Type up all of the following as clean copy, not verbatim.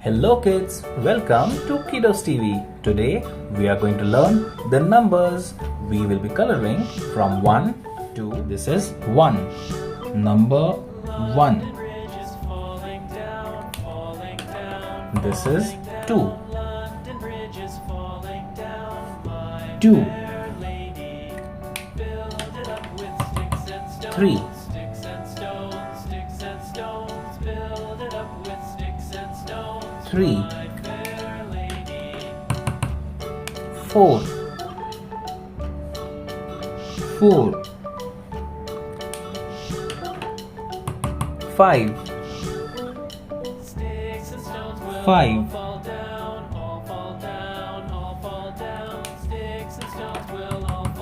Hello kids, welcome to KiddosTV. Today we are going to learn the numbers. We will be coloring from 1 to, this is 1, number 1. This is 2, 2, 3, 3, 4, 4, 5, 5,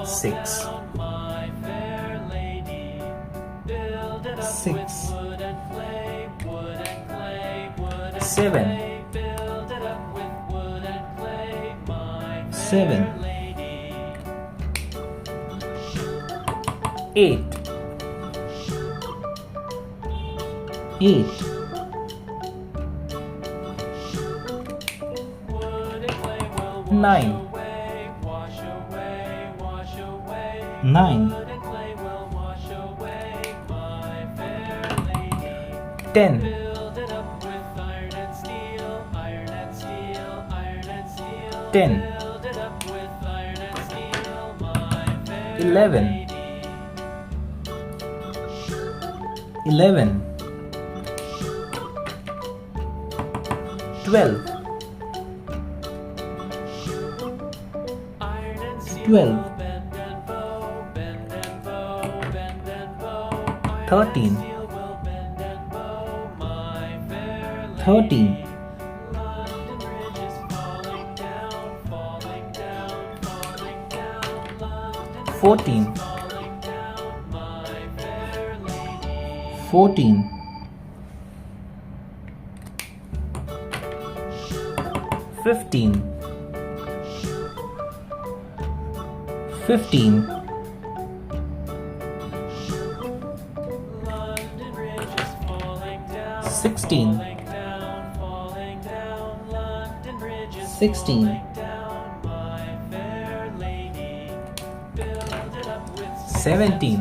6, 6, 7, 7, 8, 8, 9, 9, 10, 10, 11, 11, 12, 12, 13, 13, 14, 14, 15, 15, 16, 16, 17,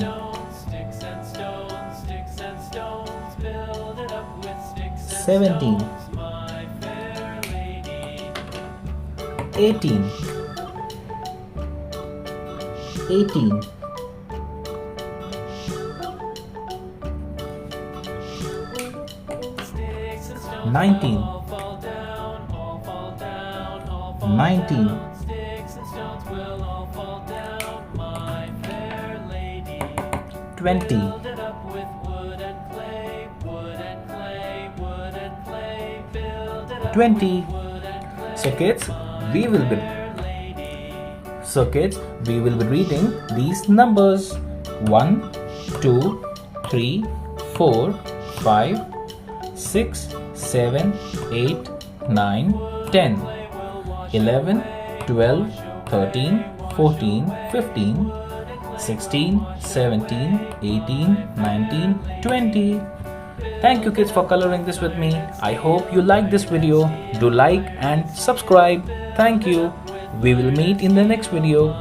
17, 18, 18, 19, 19, 20, 20. So kids, we will be reading these numbers: 1, 2, 3, 4, 5, 6, 7, 8, 9, 10, 11, 12, 13, 14, 15, 16, 17, 18, 19, 20. Thank you kids for coloring this with me. I hope you like this video. Do like and subscribe. Thank you. We will meet in the next video.